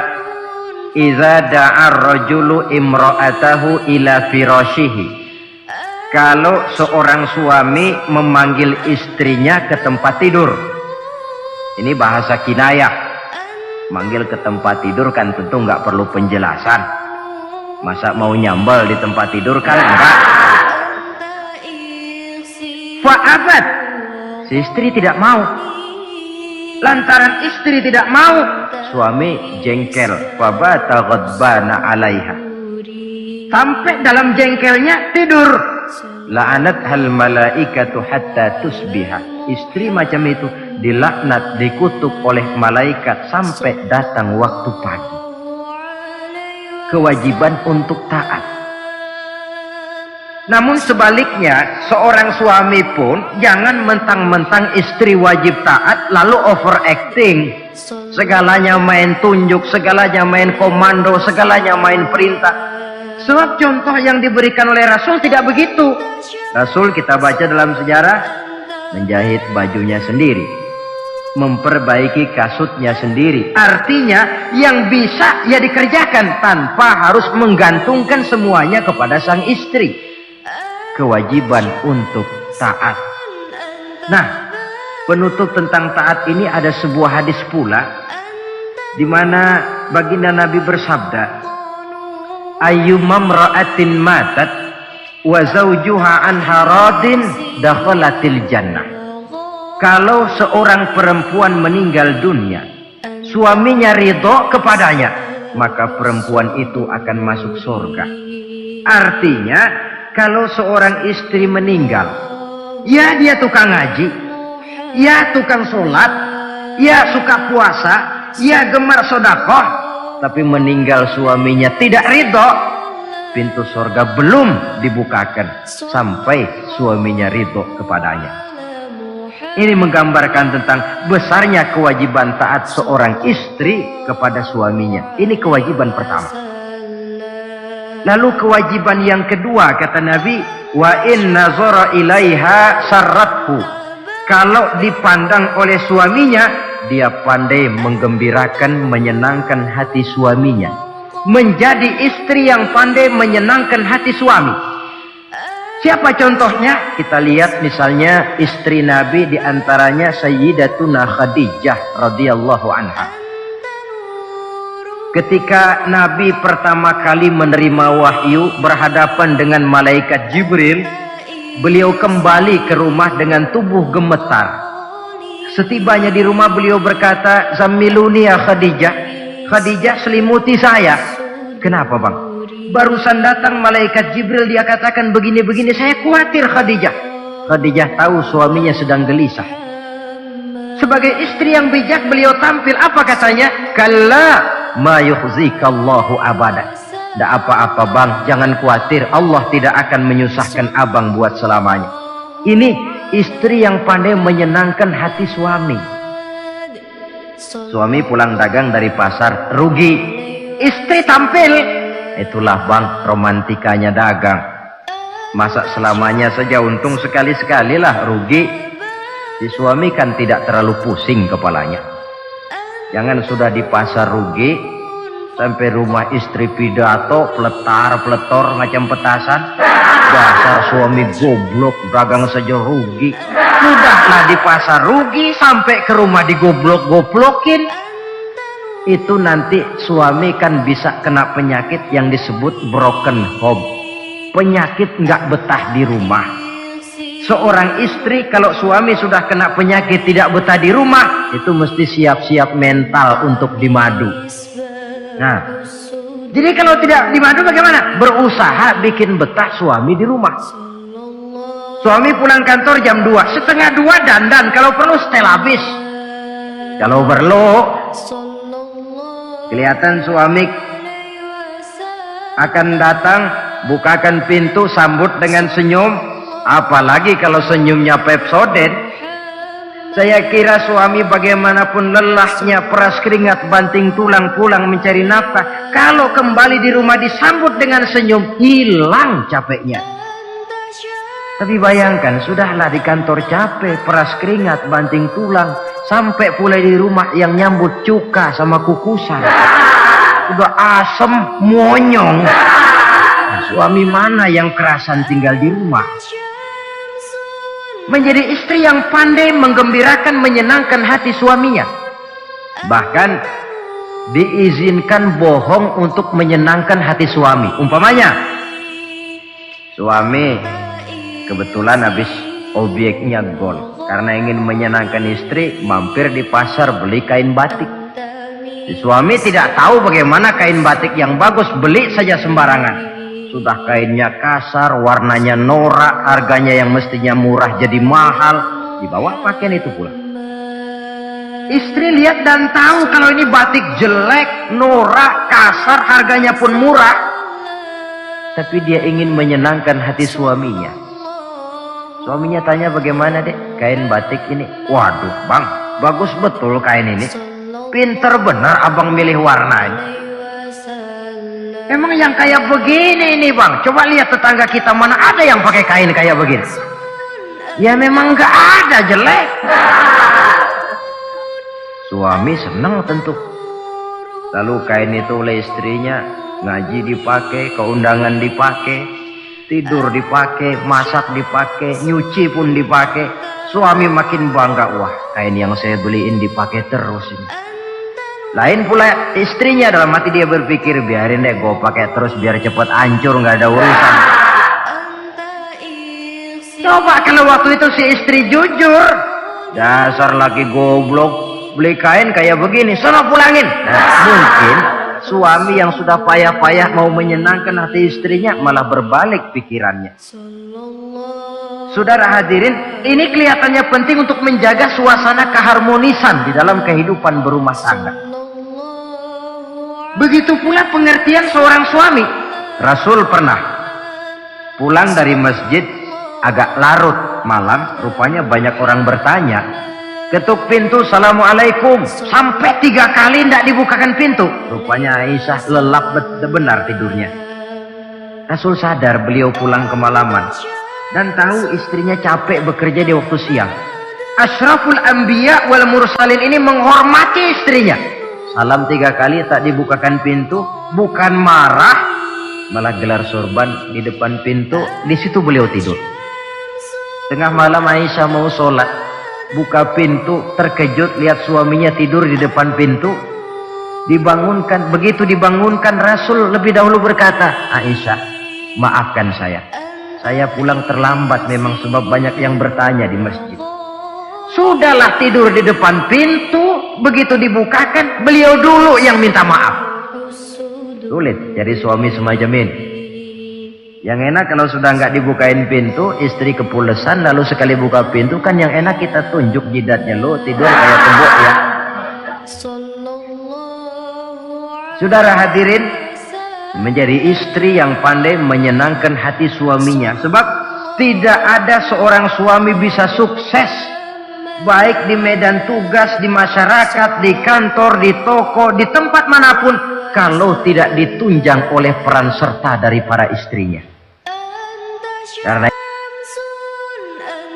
Speaker 3: "Idza da'a ar-rajulu imra'atahu ila firashihi." Kalau seorang suami memanggil istrinya ke tempat tidur. Ini bahasa kinayah. Manggil ke tempat tidur kan tentu nggak perlu penjelasan. Masa mau nyambal di tempat tidur kan enggak. Fa'abat, si istri tidak mau. Lantaran istri tidak mau, suami jengkel. Fabata ghadbana 'alaiha. Sampai dalam jengkelnya tidur. La'anat hal malaikatu hatta tusbiha. Istri macam itu dilaknat, dikutuk oleh malaikat sampai datang waktu pagi. Kewajiban untuk taat. Namun sebaliknya, seorang suami pun jangan mentang-mentang istri wajib taat lalu overacting. Segalanya main tunjuk, segalanya main komando, segalanya main perintah. Sebab contoh yang diberikan oleh Rasul tidak begitu. Rasul kita baca dalam sejarah menjahit bajunya sendiri, memperbaiki kasutnya sendiri. Artinya yang bisa ya dikerjakan tanpa harus menggantungkan semuanya kepada sang istri. Kewajiban untuk taat. Nah, penutup tentang taat ini ada sebuah hadis pula di mana baginda Nabi bersabda, "Ayyumam ra'atin matat wa zawjuha anha radin dakhalatil jannah." Kalau seorang perempuan meninggal dunia, suaminya ridho kepadanya, maka perempuan itu akan masuk surga. Artinya, kalau seorang istri meninggal, ya dia tukang ngaji, ya tukang sholat, ya suka puasa, ya gemar sodakoh, tapi meninggal suaminya tidak ridho, pintu surga belum dibukakan sampai suaminya ridho kepadanya. Ini menggambarkan tentang besarnya kewajiban taat seorang istri kepada suaminya. Ini kewajiban pertama. Lalu kewajiban yang kedua kata Nabi, wa in nazara ilaiha sarrathu. Kalau dipandang oleh suaminya, dia pandai menggembirakan, menyenangkan hati suaminya. Menjadi istri yang pandai menyenangkan hati suami. Siapa contohnya? Kita lihat misalnya istri Nabi, diantaranya Sayyidatuna Khadijah radhiyallahu anha. Ketika Nabi pertama kali menerima wahyu berhadapan dengan malaikat Jibril, beliau kembali ke rumah dengan tubuh gemetar. Setibanya di rumah beliau berkata, "Zammiluni ya Khadijah." Khadijah, selimuti saya. Kenapa bang? Barusan datang malaikat Jibril, dia katakan begini-begini, saya khawatir Khadijah. Khadijah tahu suaminya sedang gelisah. Sebagai istri yang bijak beliau tampil, apa katanya? Kalla ma yukhzikallahu abada. Tidak apa-apa bang, jangan khawatir, Allah tidak akan menyusahkan abang buat selamanya. Ini istri yang pandai menyenangkan hati suami. Suami pulang dagang dari pasar, rugi. Istri tampil. Itulah bang, romantikanya dagang. Masa selamanya saja untung sekali-sekali lah, rugi. Si suami kan tidak terlalu pusing kepalanya. Jangan sudah di pasar rugi, sampai rumah istri pidato, peletar-peletor macam petasan. Dasar suami goblok, dagang saja rugi. Sudahlah di pasar rugi, sampai ke rumah digoblok-goblokin. Itu nanti suami kan bisa kena penyakit yang disebut broken home. Penyakit nggak betah di rumah. Seorang istri kalau suami sudah kena penyakit tidak betah di rumah, itu mesti siap-siap mental untuk dimadu. Nah, jadi kalau tidak dimadu bagaimana? Berusaha bikin betah suami di rumah. Suami pulang kantor jam 2, setengah 2 dandan, kalau perlu setel habis. Kalau perlu kelihatan suami akan datang, bukakan pintu, sambut dengan senyum. Apalagi kalau senyumnya Pepsodent. Saya kira suami bagaimanapun lelahnya, peras keringat, banting tulang, pulang mencari nafkah, kalau kembali di rumah disambut dengan senyum, hilang capeknya. Tapi bayangkan, sudahlah di kantor capek, peras keringat, banting tulang, sampai pula di rumah yang nyambut cuka sama kukusan. Udah asem, monyong. Nah, suami mana yang kerasan tinggal di rumah? Menjadi istri yang pandai menggembirakan, menyenangkan hati suaminya. Bahkan diizinkan bohong untuk menyenangkan hati suami. Umpamanya, suami kebetulan habis obyeknya gol. Karena ingin menyenangkan istri, mampir di pasar beli kain batik. Si suami tidak tahu bagaimana kain batik yang bagus, beli saja sembarangan. Sudah kainnya kasar, warnanya norak, harganya yang mestinya murah jadi mahal, dibawa pakaian itu pula. Istri lihat dan tahu kalau ini batik jelek, norak, kasar, harganya pun murah. Tapi dia ingin menyenangkan hati suaminya. Suaminya tanya, bagaimana dek kain batik ini? Waduh bang, bagus betul kain ini. Pinter benar abang milih warna ini. Emang yang kayak begini ini bang, coba lihat tetangga kita mana ada yang pakai kain kayak begini. Ya memang gak ada, jelek. Suami senang tentu. Lalu kain itu oleh istrinya, ngaji dipakai, keundangan dipakai, tidur dipakai, masak dipakai, nyuci pun dipakai. Suami makin bangga, wah kain yang saya beliin dipakai terus ini. Lain pula istrinya, dalam hati dia berpikir, biarin deh gue pakai terus biar cepet hancur, nggak ada urusan. Coba kalau waktu itu si istri jujur, dasar laki goblok, beli kain kayak begini, sono pulangin. Nah, mungkin suami yang sudah payah-payah mau menyenangkan hati istrinya malah berbalik pikirannya. Saudara hadirin, ini kelihatannya penting untuk menjaga suasana keharmonisan di dalam kehidupan berumah tangga. Begitu pula pengertian seorang suami. Rasul pernah pulang dari masjid agak larut malam, rupanya banyak orang bertanya. Ketuk pintu, assalamualaikum, sampai 3 kali tidak dibukakan pintu. Rupanya Aisyah lelap benar tidurnya. Rasul sadar beliau pulang kemalaman dan tahu istrinya capek bekerja di waktu siang. Ashraful Anbiya wal Mursalin ini menghormati istrinya. Salam 3 kali tak dibukakan pintu, bukan marah, malah gelar sorban di depan pintu. Di situ beliau tidur. Tengah malam Aisyah mau sholat, buka pintu, terkejut lihat suaminya tidur di depan pintu. Dibangunkan, begitu dibangunkan Rasul lebih dahulu berkata, Aisyah, maafkan saya pulang terlambat memang sebab banyak yang bertanya di masjid. Sudahlah tidur di depan pintu, begitu dibukakan beliau dulu yang minta maaf. Sulit jadi suami semacam ini. Yang enak kalau sudah nggak dibukain pintu, istri kepulesan, lalu sekali buka pintu kan yang enak kita tunjuk jidatnya, lo tidur kayak tembok ya. Saudara hadirin, menjadi istri yang pandai menyenangkan hati suaminya, sebab tidak ada seorang suami bisa sukses baik di medan tugas, di masyarakat, di kantor, di toko, di tempat manapun, kalau tidak ditunjang oleh peran serta dari para istrinya.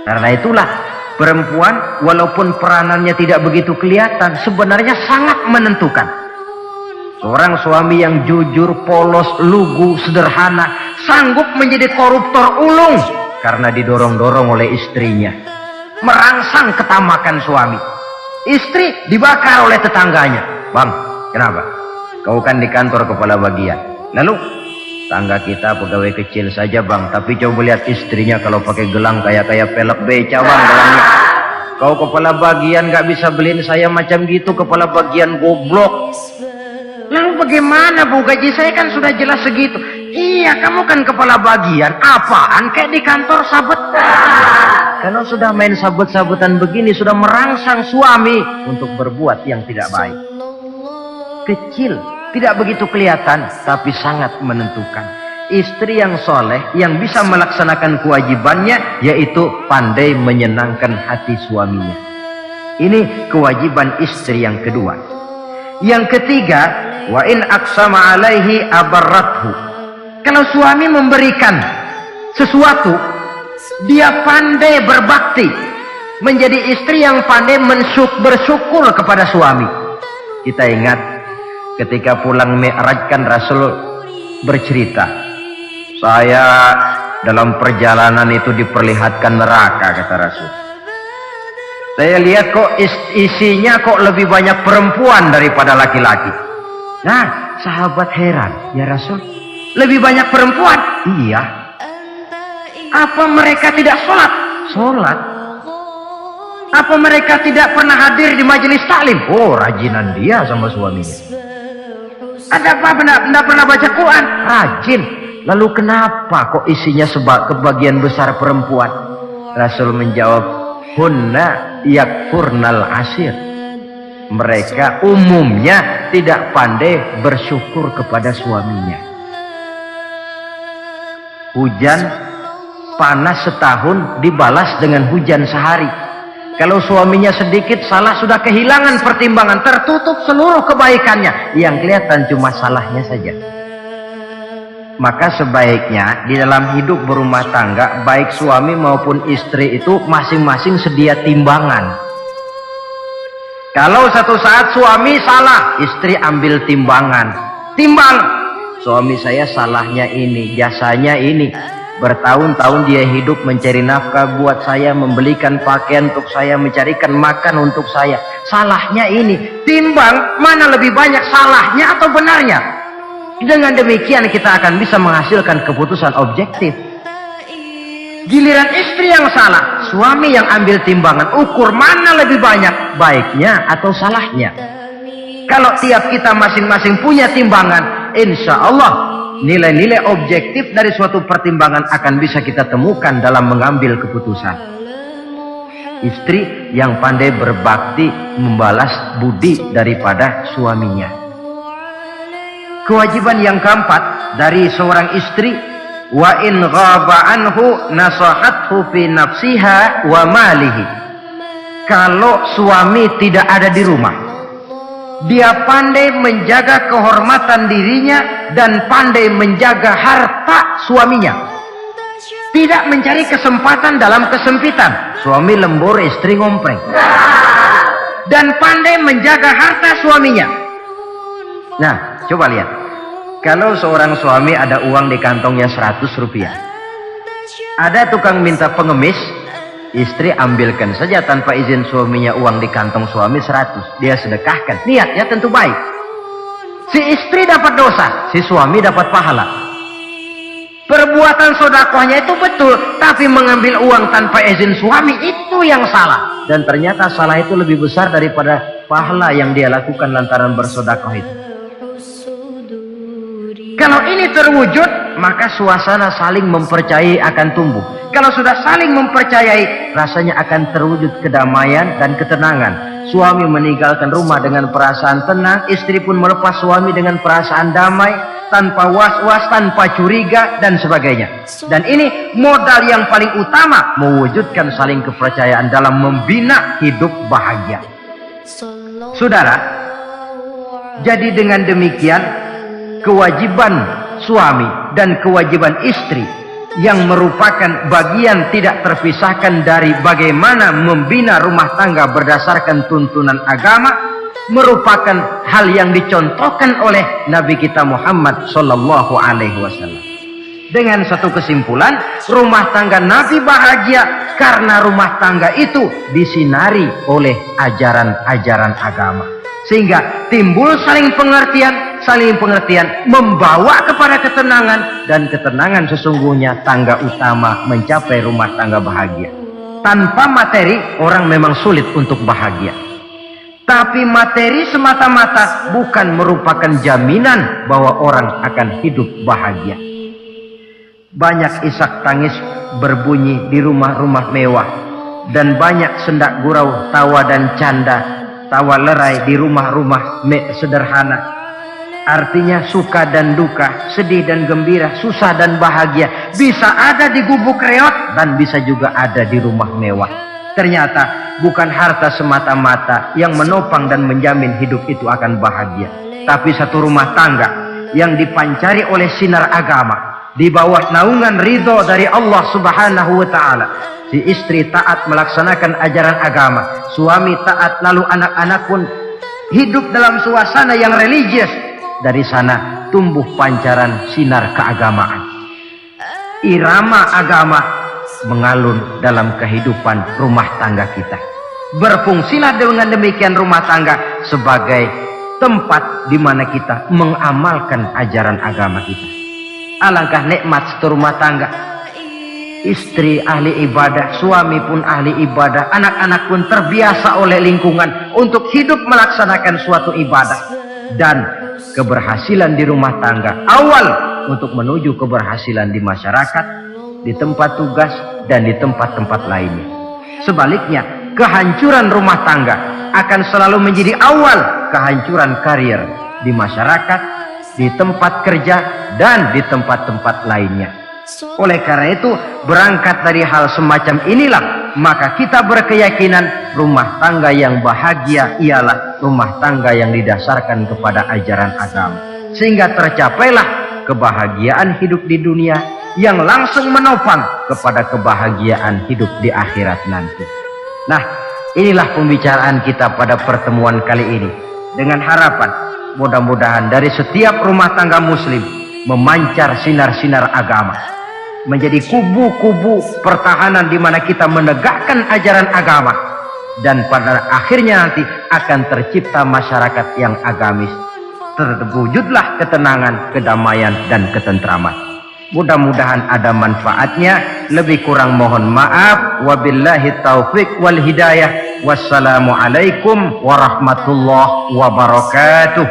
Speaker 3: Karena itulah perempuan walaupun peranannya tidak begitu kelihatan, sebenarnya sangat menentukan. Seorang suami yang jujur, polos, lugu, sederhana, sanggup menjadi koruptor ulung karena didorong-dorong oleh istrinya. Merangsang ketamakan suami. Istri dibakar oleh tetangganya. Bang, kenapa? Kau kan di kantor kepala bagian. Lalu, tangga kita pegawai kecil saja bang, tapi coba lihat istrinya kalau pakai gelang kayak pelek beca bang gelangnya. Kau kepala bagian gak bisa beliin saya macam gitu, kepala bagian goblok. Lalu bagaimana bu, gaji saya kan sudah jelas segitu. Iya, kamu kan kepala bagian, apaan kayak di kantor sabet. Kalau sudah main sabut-sabutan begini, sudah merangsang suami untuk berbuat yang tidak baik. Kecil, tidak begitu kelihatan, tapi sangat menentukan. Istri yang soleh, yang bisa melaksanakan kewajibannya, yaitu pandai menyenangkan hati suaminya. Ini kewajiban istri yang kedua. Yang ketiga, wa in aqsama alaihi abarrathu. Kalau suami memberikan sesuatu, dia pandai berbakti, menjadi istri yang pandai bersyukur kepada suami. Kita ingat ketika pulang Mi'raj kan Rasul bercerita, saya dalam perjalanan itu diperlihatkan neraka, kata Rasul. Saya lihat kok isinya kok lebih banyak perempuan daripada laki-laki. Nah, sahabat heran, ya Rasul, lebih banyak perempuan? Iya. Apa mereka tidak sholat? Sholat. Apa mereka tidak pernah hadir di majelis taklim? Oh, rajinan dia sama suaminya. Ada apa? Tidak pernah baca Quran? Rajin. Lalu kenapa kok isinya kebagian besar perempuan? Rasul menjawab, hunna yakfurnal ashir. Mereka umumnya tidak pandai bersyukur kepada suaminya. Hujan panas setahun dibalas dengan hujan sehari. Kalau suaminya sedikit salah, sudah kehilangan pertimbangan, tertutup seluruh kebaikannya, yang kelihatan cuma salahnya saja. Maka sebaiknya di dalam hidup berumah tangga, baik suami maupun istri itu masing-masing sedia timbangan. Kalau satu saat suami salah, istri ambil timbangan. Timbang, suami saya salahnya ini, jasanya ini. Bertahun-tahun dia hidup mencari nafkah buat saya, membelikan pakaian untuk saya, mencarikan makan untuk saya. Salahnya ini. Timbang, mana lebih banyak salahnya atau benarnya? Dengan demikian kita akan bisa menghasilkan keputusan objektif. Giliran istri yang salah, suami yang ambil timbangan, ukur mana lebih banyak baiknya atau salahnya. Kalau tiap kita masing-masing punya timbangan, insya Allah nilai-nilai objektif dari suatu pertimbangan akan bisa kita temukan dalam mengambil keputusan. Istri yang pandai berbakti membalas budi daripada suaminya. Kewajiban yang keempat dari seorang istri, wa in ghaba anhu nasahathu fi nafsiha wa malihi. Kalau suami tidak ada di rumah, dia pandai menjaga kehormatan dirinya dan pandai menjaga harta suaminya. Tidak mencari kesempatan dalam kesempitan. Suami lembur, istri ngompreng. Dan pandai menjaga harta suaminya. Nah, coba lihat. Kalau seorang suami ada uang di kantongnya 100 rupiah. Ada tukang minta pengemis, istri ambilkan saja tanpa izin suaminya uang di kantong suami 100. Dia sedekahkan. Niatnya tentu baik. Si istri dapat dosa, si suami dapat pahala. Perbuatan sedekahnya itu betul, tapi mengambil uang tanpa izin suami itu yang salah. Dan ternyata salah itu lebih besar daripada pahala yang dia lakukan lantaran bersedekah itu. Kalau ini terwujud, maka suasana saling mempercayai akan tumbuh. Kalau sudah saling mempercayai, rasanya akan terwujud kedamaian dan ketenangan. Suami meninggalkan rumah dengan perasaan tenang, istri pun melepas suami dengan perasaan damai, tanpa was-was, tanpa curiga, dan sebagainya. Dan ini modal yang paling utama, mewujudkan saling kepercayaan dalam membina hidup bahagia. Saudara, jadi dengan demikian, kewajiban suami dan kewajiban istri yang merupakan bagian tidak terpisahkan dari bagaimana membina rumah tangga berdasarkan tuntunan agama, merupakan hal yang dicontohkan oleh Nabi kita Muhammad sallallahu alaihi wasallam. Dengan satu kesimpulan, rumah tangga Nabi bahagia karena rumah tangga itu disinari oleh ajaran-ajaran agama. Sehingga timbul saling pengertian membawa kepada ketenangan, dan ketenangan sesungguhnya tangga utama mencapai rumah tangga bahagia. Tanpa materi orang memang sulit untuk bahagia, tapi materi semata-mata bukan merupakan jaminan bahwa orang akan hidup bahagia. Banyak isak tangis berbunyi di rumah-rumah mewah, dan banyak sendak gurau, tawa dan canda, tawa lerai di rumah-rumah sederhana. Artinya suka dan duka, sedih dan gembira, susah dan bahagia bisa ada di gubuk reot dan bisa juga ada di rumah mewah. Ternyata bukan harta semata-mata yang menopang dan menjamin hidup itu akan bahagia, tapi satu rumah tangga yang dipancari oleh sinar agama di bawah naungan ridho dari Allah Subhanahu wa taala. Si istri taat melaksanakan ajaran agama, suami taat, lalu anak-anak pun hidup dalam suasana yang religius. Dari sana tumbuh pancaran sinar keagamaan. Irama agama mengalun dalam kehidupan rumah tangga kita. Berfungsilah dengan demikian rumah tangga sebagai tempat di mana kita mengamalkan ajaran agama kita. Alangkah nikmat satu rumah tangga. Istri ahli ibadah, suami pun ahli ibadah, anak-anak pun terbiasa oleh lingkungan untuk hidup melaksanakan suatu ibadah. Dan keberhasilan di rumah tangga awal untuk menuju keberhasilan di masyarakat, di tempat tugas, dan di tempat-tempat lainnya. Sebaliknya, kehancuran rumah tangga akan selalu menjadi awal kehancuran karir di masyarakat, di tempat kerja, dan di tempat-tempat lainnya. Oleh karena itu, berangkat dari hal semacam inilah, maka kita berkeyakinan rumah tangga yang bahagia ialah rumah tangga yang didasarkan kepada ajaran agama. Sehingga tercapailah kebahagiaan hidup di dunia yang langsung menopang kepada kebahagiaan hidup di akhirat nanti. Nah, inilah pembicaraan kita pada pertemuan kali ini. Dengan harapan, mudah-mudahan dari setiap rumah tangga muslim memancar sinar-sinar agama, menjadi kubu-kubu pertahanan di mana kita menegakkan ajaran agama, dan pada akhirnya nanti akan tercipta masyarakat yang agamis. Terwujudlah ketenangan, kedamaian, dan ketentraman. Mudah-mudahan ada manfaatnya. Lebih kurang mohon maaf. Wabillahi taufiq wal hidayah. Wassalamualaikum warahmatullahi wabarakatuh.